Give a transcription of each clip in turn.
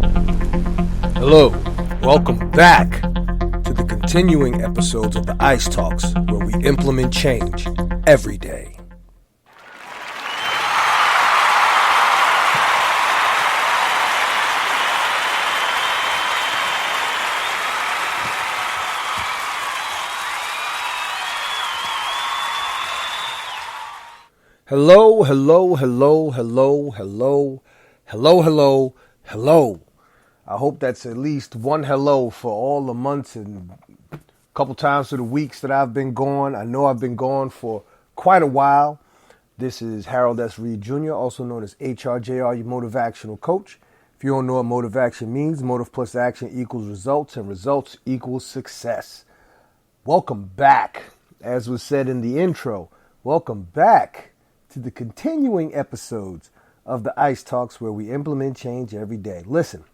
Hello, welcome back to the continuing episodes of the Ice Talks, where we implement change every day. Hello, hello, hello, hello, hello, hello, hello, hello. I hope that's at least one hello for all the months and a couple times for the weeks that I've been gone. I know I've been gone for quite a while. This is Harold S. Reed Jr., also known as hrjr, your motivational coach. If you don't know what motive action means, motive plus action equals results, and results equals success. Welcome back, as was said in the intro. Welcome back to the continuing episodes of the Ice Talks, where we implement change every day. Listen.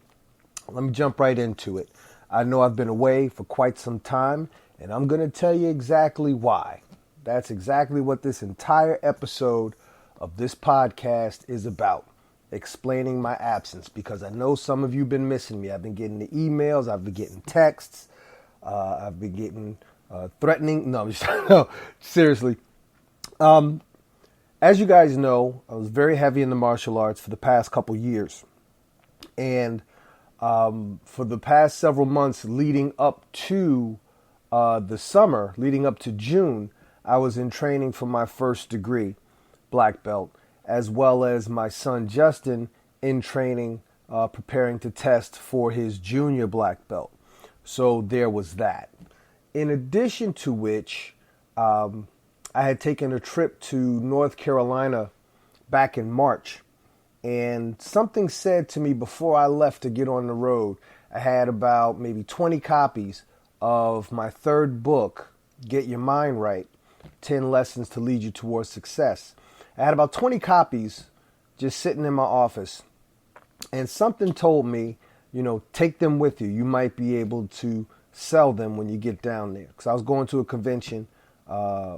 Let me jump right into it. I know I've been away for quite some time, and I'm going to tell you exactly why. That's exactly what this entire episode of this podcast is about, explaining my absence, because I know some of you have been missing me. I've been getting the emails, I've been getting texts, I've been getting threatening. No, no, seriously. As you guys know, I was very heavy in the martial arts for the past couple years, and for the past several months leading up to the summer, leading up to June, I was in training for my first degree, black belt, as well as my son Justin in training, preparing to test for his junior black belt. So there was that. In addition to which, I had taken a trip to North Carolina back in March. And something said to me before I left to get on the road. I had about maybe 20 copies of my third book, Get Your Mind Right, 10 Lessons to Lead You Towards Success. I had about 20 copies just sitting in my office. And something told me, take them with you. You might be able to sell them when you get down there. Because I was going to a convention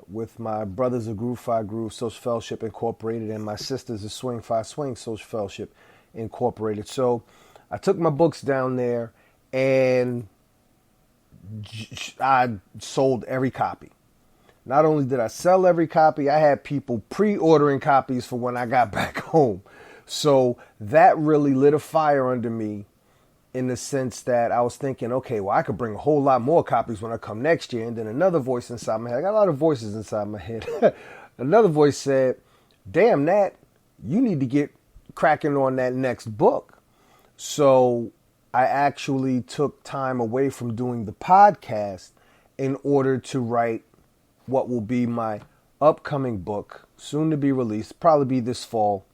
with my brothers of Groove Fi Groove Social Fellowship Incorporated and my sisters of Swing Fi Swing Social Fellowship Incorporated. So I took my books down there and I sold every copy. Not only did I sell every copy, I had people pre-ordering copies for when I got back home. So that really lit a fire under me, in the sense that I was thinking, okay, well, I could bring a whole lot more copies when I come next year. And then another voice inside my head, I got a lot of voices inside my head. Another voice said, damn, Nat, you need to get cracking on that next book. So I actually took time away from doing the podcast in order to write what will be my upcoming book, soon to be released, probably be this fall.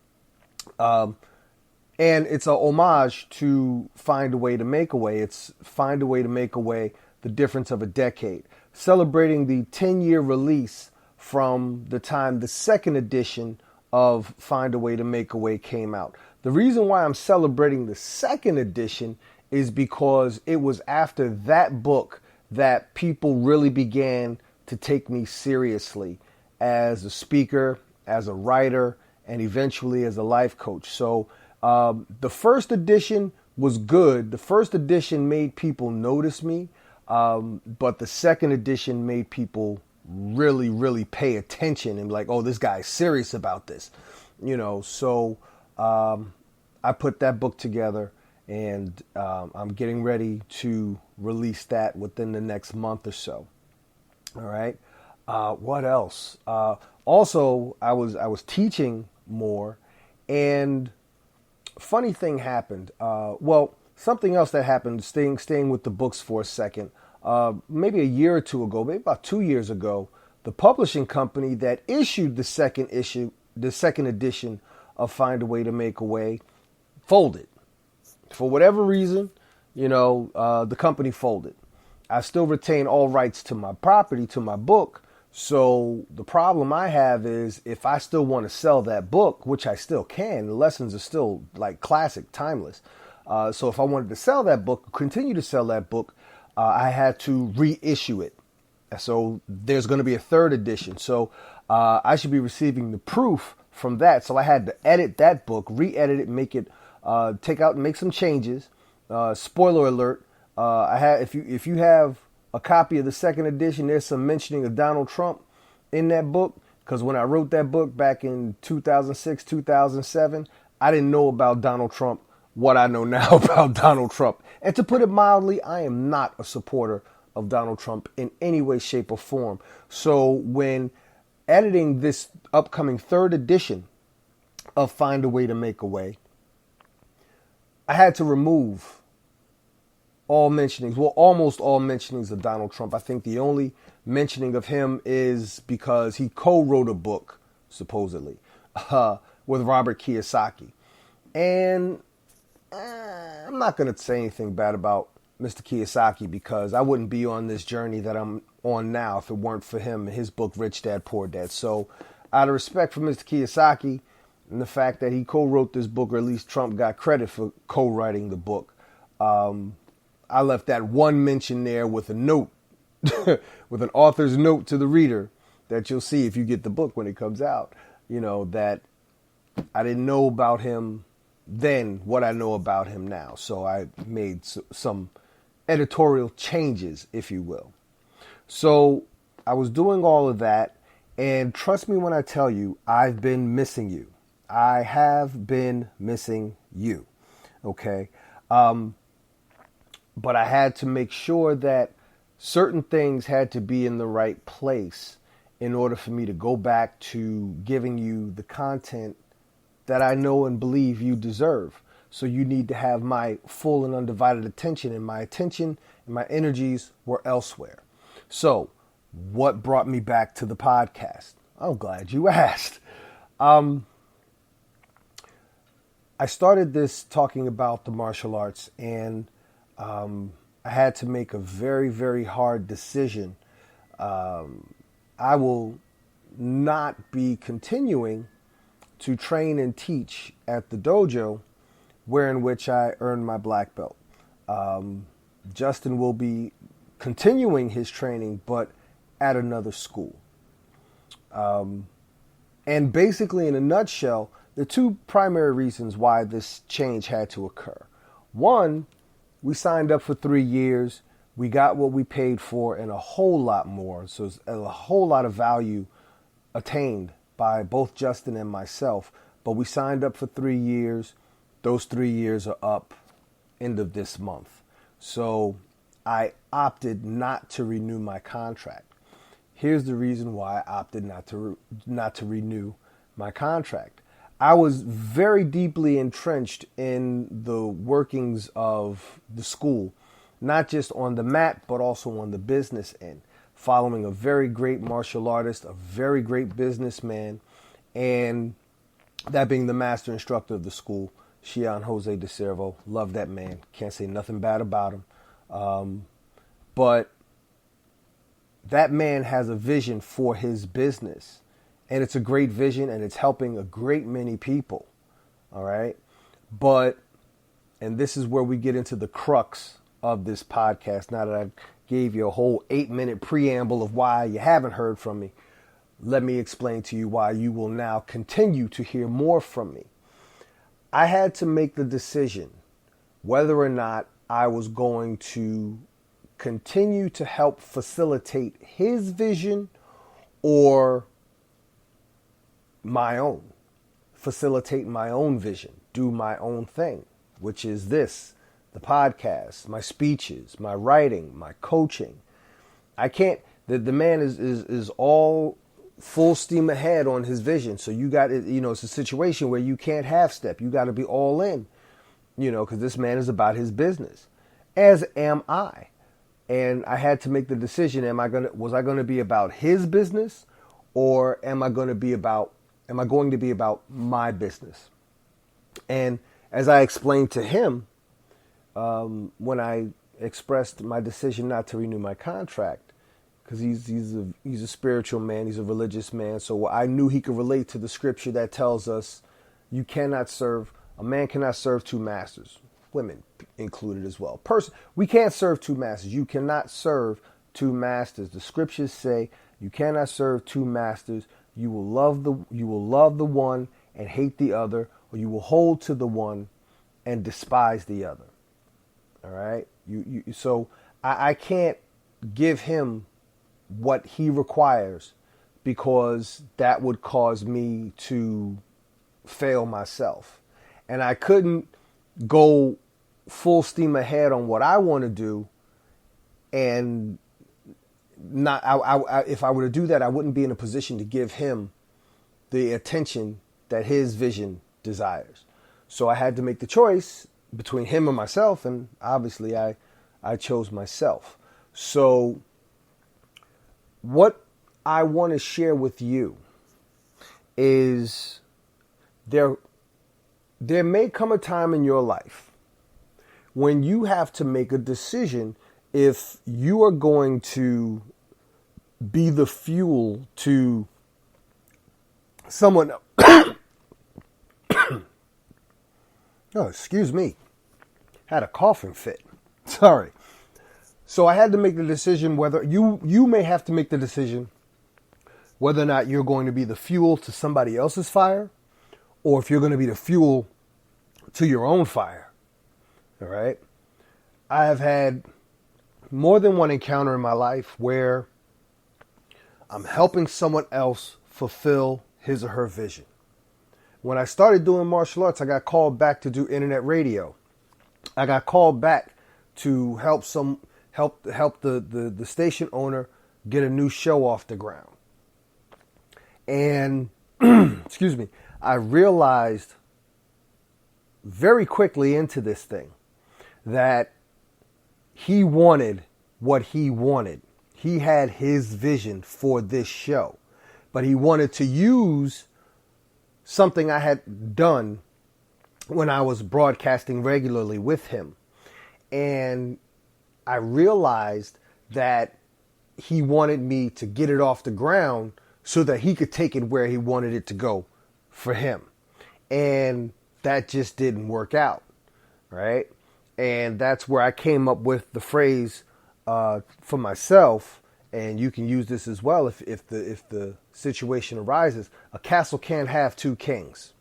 And it's a homage to Find a Way to Make a Way. It's Find a Way to Make a Way, The Difference of a Decade, celebrating the 10-year release from the time the second edition of Find a Way to Make a Way came out. The reason why I'm celebrating the second edition is because it was after that book that people really began to take me seriously as a speaker, as a writer, and eventually as a life coach. So the first edition was good. The first edition made people notice me, but the second edition made people really, really pay attention and be like, oh, this guy's serious about this, So I put that book together, and I'm getting ready to release that within the next month or so. All right. What else? Also, I was teaching more, and funny thing happened. Something else that happened, staying with the books for a second, maybe a year or two ago, maybe about 2 years ago, the publishing company that issued the second edition of Find a Way to Make a Way folded. For whatever reason, the company folded. I still retain all rights to my property, to my book. So the problem I have is, if I still want to sell that book, which I still can, the lessons are still like classic, timeless. So if I wanted to sell that book, continue to sell that book, I had to reissue it. So there's going to be a third edition. So I should be receiving the proof from that. So I had to edit that book, re-edit it, make it, take out and make some changes. Spoiler alert. If you have a copy of the second edition, there's some mentioning of Donald Trump in that book. Because when I wrote that book back in 2006, 2007, I didn't know about Donald Trump what I know now about Donald Trump. And to put it mildly, I am not a supporter of Donald Trump in any way, shape, or form. So when editing this upcoming third edition of Find a Way to Make a Way, I had to remove all mentionings, well, almost all mentionings of Donald Trump. I think the only mentioning of him is because he co-wrote a book, supposedly, with Robert Kiyosaki. And I'm not going to say anything bad about Mr. Kiyosaki because I wouldn't be on this journey that I'm on now if it weren't for him and his book, Rich Dad, Poor Dad. So out of respect for Mr. Kiyosaki and the fact that he co-wrote this book, or at least Trump got credit for co-writing the book, I left that one mention there with a note, with an author's note to the reader that you'll see if you get the book when it comes out, that I didn't know about him then what I know about him now. So I made some editorial changes, if you will. So I was doing all of that, and trust me when I tell you, I've been missing you. I have been missing you. Okay. But I had to make sure that certain things had to be in the right place in order for me to go back to giving you the content that I know and believe you deserve. So you need to have my full and undivided attention, and my attention and my energies were elsewhere. So what brought me back to the podcast? I'm glad you asked. I started this talking about the martial arts, and I had to make a very, very hard decision. I will not be continuing to train and teach at the dojo wherein which I earned my black belt. Justin will be continuing his training, but at another school. And basically, in a nutshell, the two primary reasons why this change had to occur. One, we signed up for 3 years. We got what we paid for and a whole lot more. So it's a whole lot of value attained by both Justin and myself. But we signed up for 3 years. Those 3 years are up end of this month. So I opted not to renew my contract. Here's the reason why I opted not to renew my contract. I was very deeply entrenched in the workings of the school, not just on the mat, but also on the business end, following a very great martial artist, a very great businessman, and that being the master instructor of the school, Xian Jose de Cervo. Love that man. Can't say nothing bad about him. But that man has a vision for his business. And it's a great vision, and it's helping a great many people. All right. But, and this is where we get into the crux of this podcast. Now that I gave you a whole 8-minute preamble of why you haven't heard from me, let me explain to you why you will now continue to hear more from me. I had to make the decision whether or not I was going to continue to help facilitate his vision or my own, facilitate my own vision, do my own thing, which is this, the podcast, my speeches, my writing, my coaching. I can't, the man is all full steam ahead on his vision. So you got it, it's a situation where you can't half step. You got to be all in, because this man is about his business, as am I. And I had to make the decision, was I going to be about his business, or am I going to be about my business? And as I explained to him, when I expressed my decision not to renew my contract, because he's a spiritual man, he's a religious man, so I knew he could relate to the scripture that tells us a man cannot serve two masters, women included as well. We can't serve two masters. You cannot serve two masters. The scriptures say you cannot serve two masters. You will love the one and hate the other, or you will hold to the one and despise the other. All right. So I can't give him what he requires because that would cause me to fail myself. And I couldn't go full steam ahead on what I want to do and not if I were to do that, I wouldn't be in a position to give him the attention that his vision desires. So I had to make the choice between him and myself, and obviously I chose myself. So what I want to share with you is there may come a time in your life when you have to make a decision if you are going to be the fuel to someone else. Oh, excuse me. Had a coughing fit. Sorry. So I had to make the decision whether you may have to make the decision whether or not you're going to be the fuel to somebody else's fire or if you're going to be the fuel to your own fire. All right. I have had more than one encounter in my life where I'm helping someone else fulfill his or her vision. When I started doing martial arts, I got called back to do internet radio. I got called back to help the station owner get a new show off the ground. And excuse me, I realized very quickly into this thing that he wanted what he wanted. He had his vision for this show, but he wanted to use something I had done when I was broadcasting regularly with him. And I realized that he wanted me to get it off the ground so that he could take it where he wanted it to go for him. And that just didn't work out, right? And that's where I came up with the phrase for myself, and you can use this as well if the situation arises. A castle can't have two kings.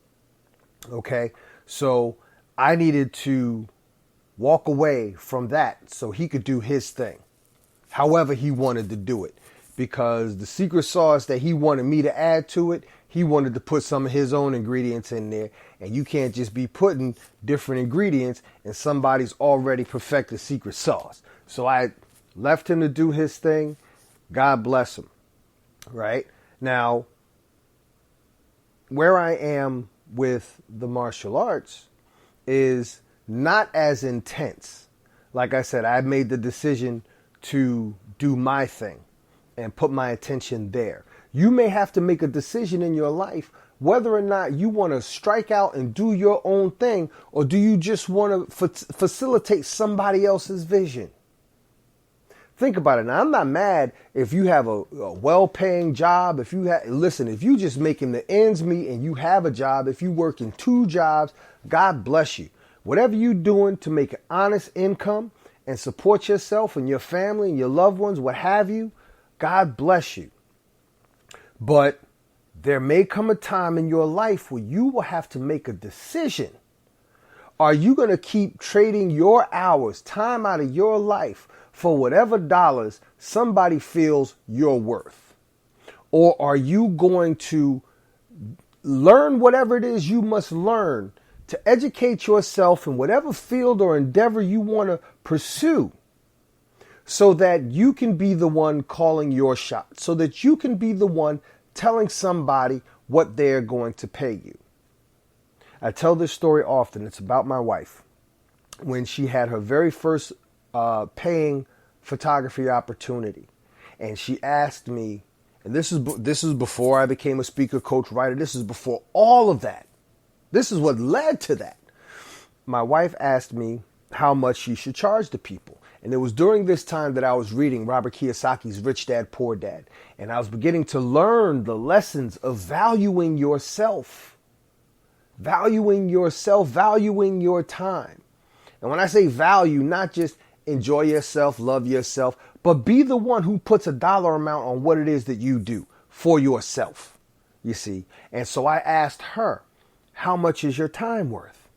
Okay, so I needed to walk away from that so he could do his thing, however he wanted to do it, because the secret sauce that he wanted me to add to it, he wanted to put some of his own ingredients in there, and you can't just be putting different ingredients in somebody's already perfected secret sauce. So I left him to do his thing. God bless him. Right? Now, where I am with the martial arts is not as intense. Like I said, I made the decision to do my thing and put my attention there. You may have to make a decision in your life whether or not you want to strike out and do your own thing, or do you just want to facilitate somebody else's vision. Think about it. Now, I'm not mad if you have a well-paying job. If you just making the ends meet and you have a job, if you work in 2 jobs, God bless you. Whatever you're doing to make an honest income and support yourself and your family and your loved ones, what have you, God bless you. But there may come a time in your life where you will have to make a decision. Are you going to keep trading your hours, time out of your life for whatever dollars somebody feels you're worth? Or are you going to learn whatever it is you must learn to educate yourself in whatever field or endeavor you want to pursue, so that you can be the one calling your shot, so that you can be the one telling somebody what they're going to pay you? I tell this story often. It's about my wife. When she had her very first paying photography opportunity, and she asked me, and this is before I became a speaker, coach, writer. This is before all of that. This is what led to that. My wife asked me how much she should charge the people. And it was during this time that I was reading Robert Kiyosaki's Rich Dad, Poor Dad. And I was beginning to learn the lessons of valuing yourself, valuing your time. And when I say value, not just enjoy yourself, love yourself, but be the one who puts a dollar amount on what it is that you do for yourself, you see. And so I asked her, how much is your time worth?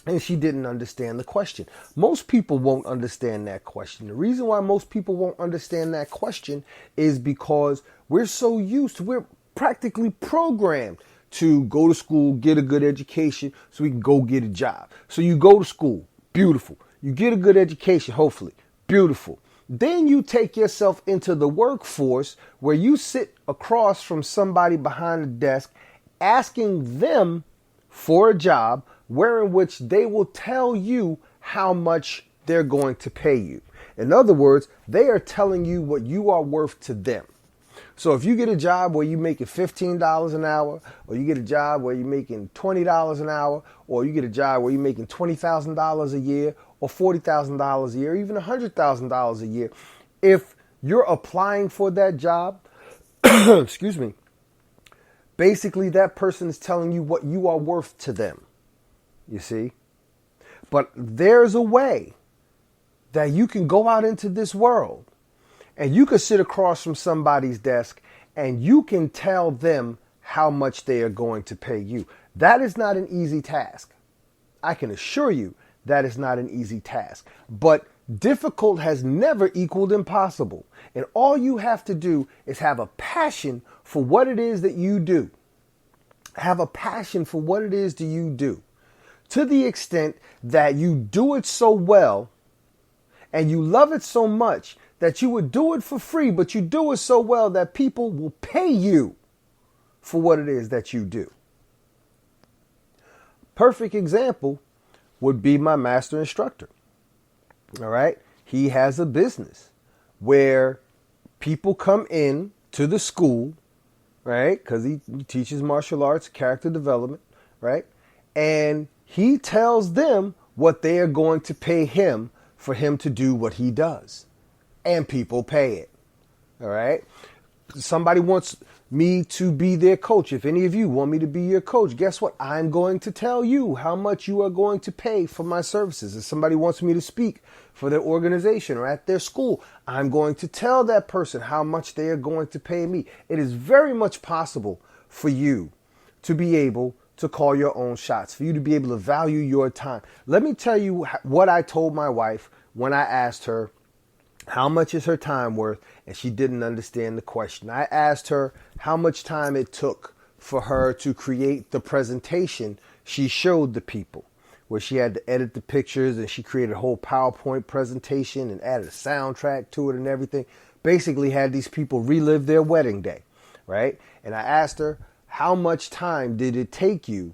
And she didn't understand the question. Most people won't understand that question. The reason why most people won't understand that question is because we're practically programmed to go to school, get a good education so we can go get a job. So you go to school, beautiful. You get a good education, hopefully, beautiful. Then you take yourself into the workforce where you sit across from somebody behind the desk asking them for a job wherein which they will tell you how much they're going to pay you. In other words, they are telling you what you are worth to them. So if you get a job where you're making $15 an hour, or you get a job where you're making $20 an hour, or you get a job where you're making $20,000 a year, or $40,000 a year, or even $100,000 a year, if you're applying for that job, excuse me, basically that person is telling you what you are worth to them. You see? But there's a way that you can go out into this world and you can sit across from somebody's desk and you can tell them how much they are going to pay you. That is not an easy task. I can assure you that is not an easy task. But difficult has never equaled impossible. And all you have to do is have a passion for what it is that you do. Have a passion for what it is that you do. To the extent that you do it so well and you love it so much that you would do it for free, but you do it so well that people will pay you for what it is that you do. Perfect example would be my master instructor. All right. He has a business where people come in to the school, right? Because he teaches martial arts, character development, right? And he tells them what they are going to pay him for him to do what he does. And people pay it. All right. Somebody wants me to be their coach. If any of you want me to be your coach, guess what? I'm going to tell you how much you are going to pay for my services. If somebody wants me to speak for their organization or at their school, I'm going to tell that person how much they are going to pay me. It is very much possible for you to be able to call your own shots, for you to be able to value your time. Let me tell you what I told my wife when I asked her how much is her time worth, and she didn't understand the question. I asked her how much time it took for her to create the presentation she showed the people, where she had to edit the pictures and she created a whole PowerPoint presentation and added a soundtrack to it and everything. Basically had these people relive their wedding day, right? And I asked her, how much time did it take you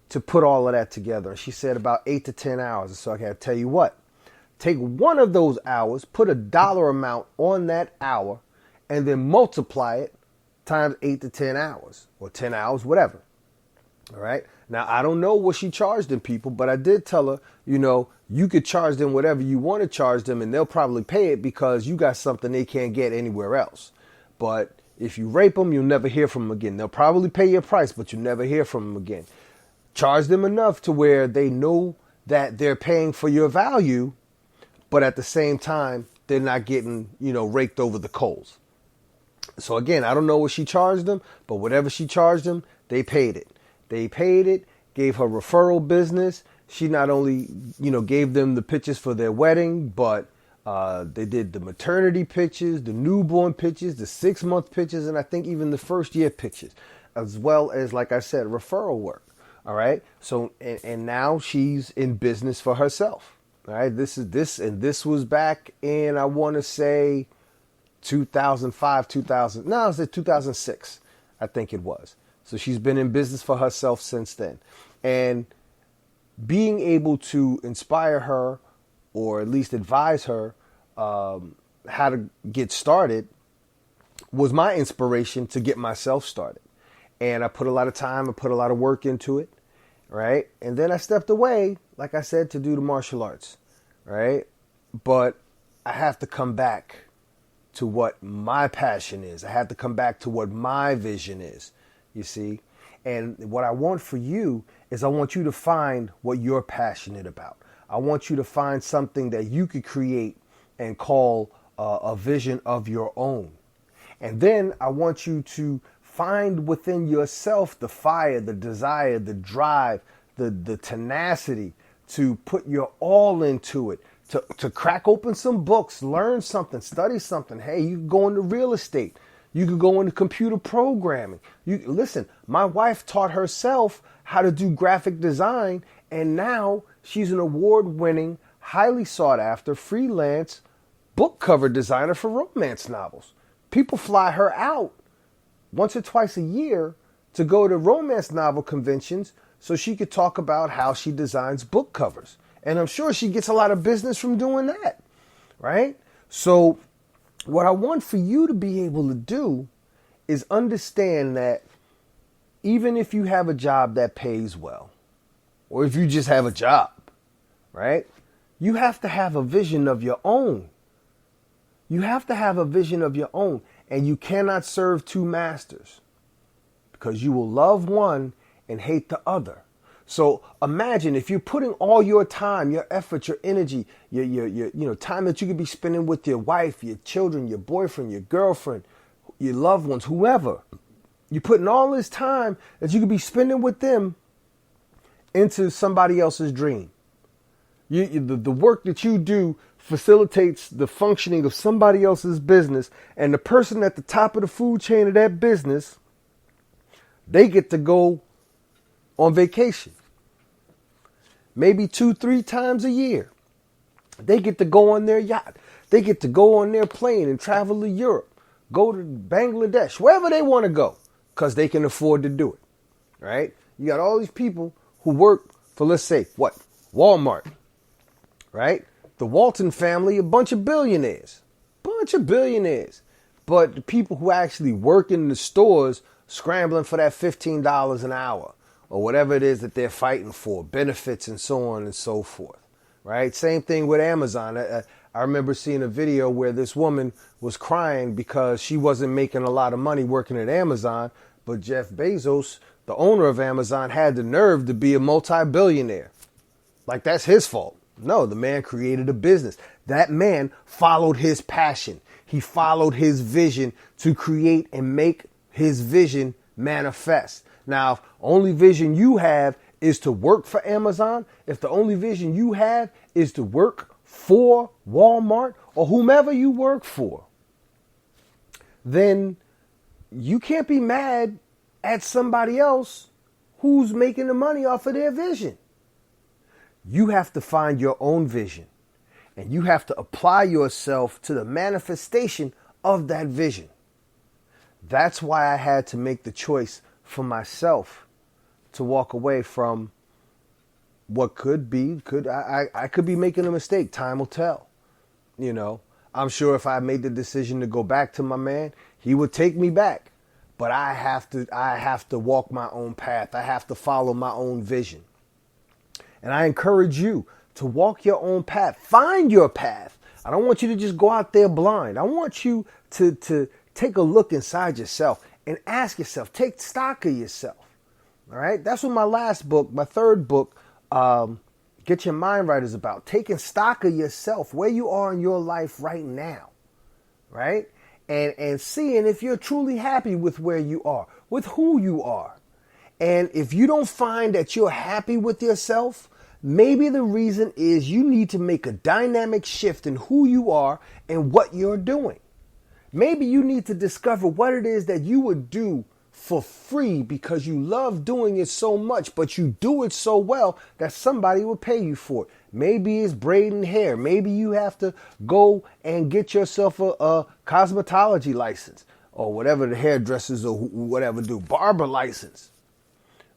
to put all of that together? And she said about 8 to 10 hours. And so I gotta tell you what, take one of those hours, put a dollar amount on that hour, and then multiply it times 8 to 10 hours or 10 hours, whatever. All right. Now, I don't know what she charged them people, but I did tell her, you could charge them whatever you want to charge them and they'll probably pay it because you got something they can't get anywhere else. But if you rape them, you'll never hear from them again. They'll probably pay your price, but you'll never hear from them again. Charge them enough to where they know that they're paying for your value, but at the same time, they're not getting, raked over the coals. So again, I don't know what she charged them, but whatever she charged them, they paid it. They paid it, gave her referral business. She not only, gave them the pictures for their wedding, but they did the maternity pictures, the newborn pictures, the 6-month pictures, and I think even the first year pictures, as well as, like I said, referral work. All right. So, and now she's in business for herself. All right. This was back in, I want to say 2005, 2006, I think it was. So she's been in business for herself since then. And being able to inspire her, or at least advise her how to get started, was my inspiration to get myself started. And I put a lot of time, I put a lot of work into it, right? And then I stepped away, like I said, to do the martial arts, right? But I have to come back to what my passion is. I have to come back to what my vision is, you see? And what I want for you is I want you to find what you're passionate about. I want you to find something that you could create and call a vision of your own. And then I want you to find within yourself the fire, the desire, the drive, the tenacity to put your all into it, to crack open some books, learn something, study something. Hey, you can go into real estate. You could go into computer programming. Listen, my wife taught herself how to do graphic design, and now she's an award-winning, highly sought-after freelance book cover designer for romance novels. People fly her out once or twice a year to go to romance novel conventions so she could talk about how she designs book covers. And I'm sure she gets a lot of business from doing that, right? So what I want for you to be able to do is understand that even if you have a job that pays well, or if you just have a job, right? You have to have a vision of your own. You have to have a vision of your own, and you cannot serve two masters because you will love one and hate the other. So imagine if you're putting all your time, your effort, your energy, your time that you could be spending with your wife, your children, your boyfriend, your girlfriend, your loved ones, whoever. You're putting all this time that you could be spending with them into somebody else's dream. The work that you do facilitates the functioning of somebody else's business, and the person at the top of the food chain of that business, they get to go on vacation. Maybe 2-3 times a year. They get to go on their yacht. They get to go on their plane and travel to Europe, go to Bangladesh, wherever they want to go, because they can afford to do it, right? You got all these people who work for, let's say, what? Walmart, right? The Walton family, a bunch of billionaires. But the people who actually work in the stores scrambling for that $15 an hour or whatever it is that they're fighting for, benefits and so on and so forth, right? Same thing with Amazon. I remember seeing a video where this woman was crying because she wasn't making a lot of money working at Amazon, but Jeff Bezos, the owner of Amazon, had the nerve to be a multi-billionaire. Like, that's his fault. No, the man created a business. That man followed his passion. He followed his vision to create and make his vision manifest. Now, if only vision you have is to work for Amazon, if the only vision you have is to work for Walmart or whomever you work for, then you can't be mad at somebody else who's making the money off of their vision. You have to find your own vision, and you have to apply yourself to the manifestation of that vision. That's why I had to make the choice for myself to walk away from what could be, I could be making a mistake. Time will tell. You know, I'm sure if I made the decision to go back to my man, he would take me back. But I have to walk my own path. I have to follow my own vision. And I encourage you to walk your own path. Find your path. I don't want you to just go out there blind. I want you to take a look inside yourself and ask yourself, take stock of yourself. All right. That's what my last book, my third book, Get Your Mind Right, is about. Taking stock of yourself, where you are in your life right now. Right. And seeing if you're truly happy with where you are, with who you are. And if you don't find that you're happy with yourself, maybe the reason is you need to make a dynamic shift in who you are and what you're doing. Maybe you need to discover what it is that you would do for free because you love doing it so much, but you do it so well that somebody will pay you for it. Maybe it's braiding hair. Maybe you have to go and get yourself a cosmetology license or whatever the hairdressers or whatever do, barber license.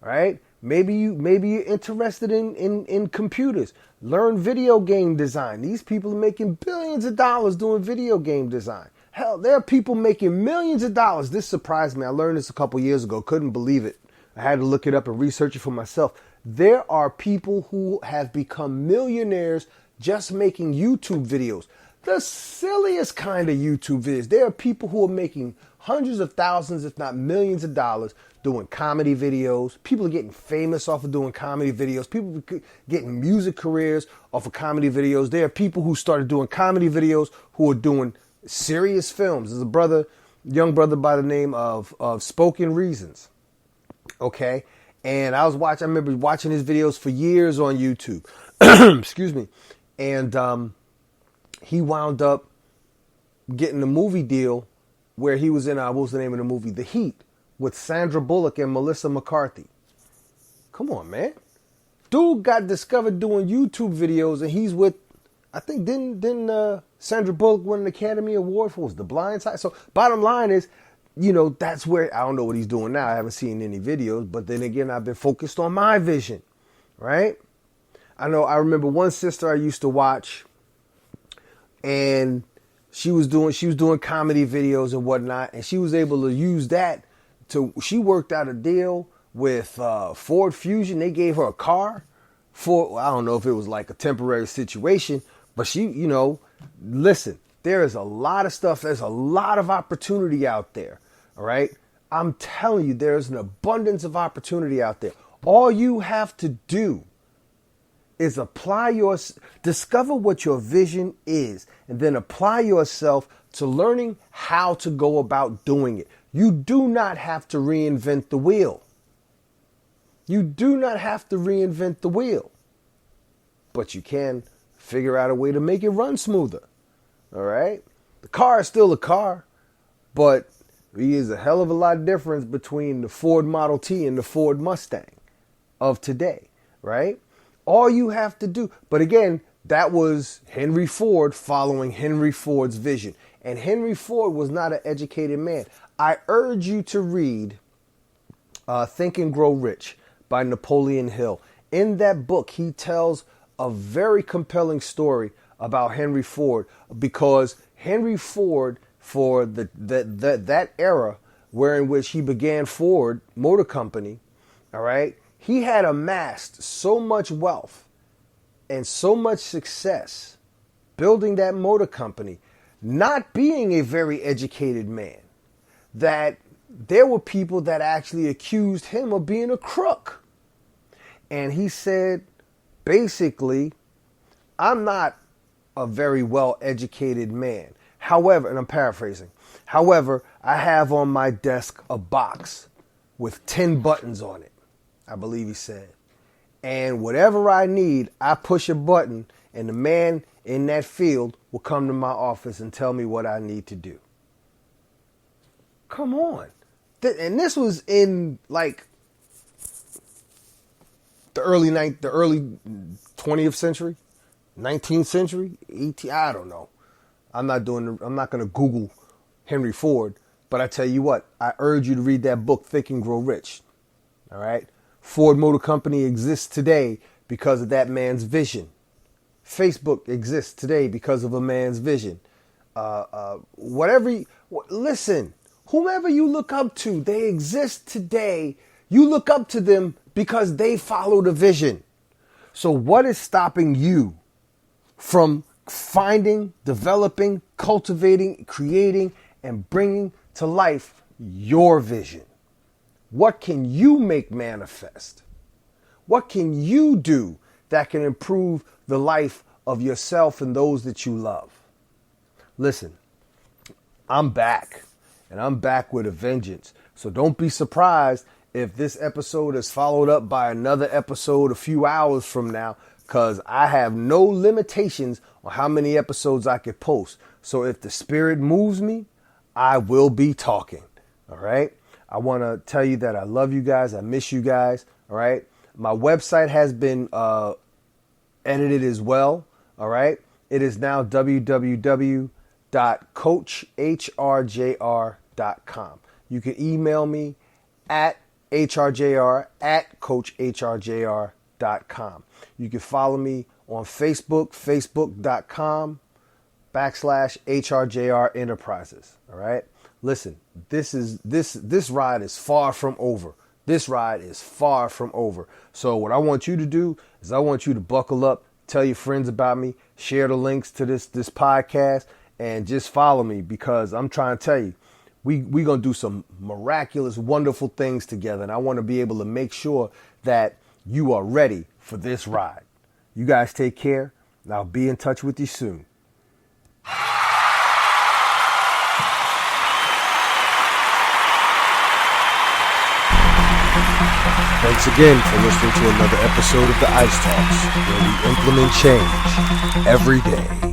Right? Maybe you're interested in computers. Learn video game design. These people are making billions of dollars doing video game design. Hell, there are people making millions of dollars. This surprised me. I learned this a couple years ago. Couldn't believe it. I had to look it up and research it for myself. There are people who have become millionaires just making YouTube videos. The silliest kind of YouTube videos. There are people who are making hundreds of thousands, if not millions of dollars, doing comedy videos. People are getting famous off of doing comedy videos. People are getting music careers off of comedy videos. There are people who started doing comedy videos who are doing serious films. There's a young brother by the name of Spoken Reasons. Okay. And I remember watching his videos for years on YouTube. Excuse me. And he wound up getting a movie deal where he was in, what was the name of the movie? The Heat, with Sandra Bullock and Melissa McCarthy. Come on, man. Dude got discovered doing YouTube videos, and he's with, I think, didn't Sandra Bullock win an Academy Award for The Blind Side? So bottom line is, that's where, I don't know what he's doing now. I haven't seen any videos, but then again, I've been focused on my vision, right? I remember one sister I used to watch, and she was doing comedy videos and whatnot, and she was able to use that she worked out a deal with Ford Fusion. They gave her a car I don't know if it was like a temporary situation, but she, listen, there is a lot of stuff. There's a lot of opportunity out there. All right. I'm telling you, there's an abundance of opportunity out there. All you have to do is discover what your vision is, and then apply yourself to learning how to go about doing it. You do not have to reinvent the wheel. You do not have to reinvent the wheel, but you can figure out a way to make it run smoother. All right. The car is still a car, but there is a hell of a lot of difference between the Ford Model T and the Ford Mustang of today. Right. All you have to do. But again, that was Henry Ford following Henry Ford's vision. And Henry Ford was not an educated man. I urge you to read Think and Grow Rich by Napoleon Hill. In that book, he tells a very compelling story about Henry Ford, because Henry Ford, for that era in which he began Ford Motor Company, all right, he had amassed so much wealth and so much success building that motor company, not being a very educated man, that there were people that actually accused him of being a crook. And he said, basically, I'm not a very well-educated man. However, and I'm paraphrasing, however, I have on my desk a box with 10 buttons on it, I believe he said. And whatever I need, I push a button, and the man in that field will come to my office and tell me what I need to do. Come on. And this was in like the early 20th century, 19th century, 18th, I don't know. I'm not going to Google Henry Ford, but I tell you what, I urge you to read that book, Think and Grow Rich. All right. Ford Motor Company exists today because of that man's vision. Facebook exists today because of a man's vision. Listen, whomever you look up to, they exist today. You look up to them because they follow the vision. So what is stopping you from finding, developing, cultivating, creating, and bringing to life your vision? What can you make manifest? What can you do that can improve the life of yourself and those that you love? Listen, I'm back, and I'm back with a vengeance. So don't be surprised if this episode is followed up by another episode a few hours from now, because I have no limitations on how many episodes I could post. So if the spirit moves me, I will be talking. All right. I want to tell you that I love you guys. I miss you guys. All right. My website has been edited as well. All right. It is now www.couldnt.com. You can email me at hrjr@couldnt.com. You can follow me on Facebook, facebook.com/hrjr-enterprises. All right. Listen, this ride is far from over. This ride is far from over. So what I want you to do is I want you to buckle up, tell your friends about me, share the links to this podcast, and just follow me, because I'm trying to tell you, we're going to do some miraculous, wonderful things together. And I want to be able to make sure that you are ready for this ride. You guys take care, and I'll be in touch with you soon. Thanks again for listening to another episode of the Ice Talks, where we implement change every day.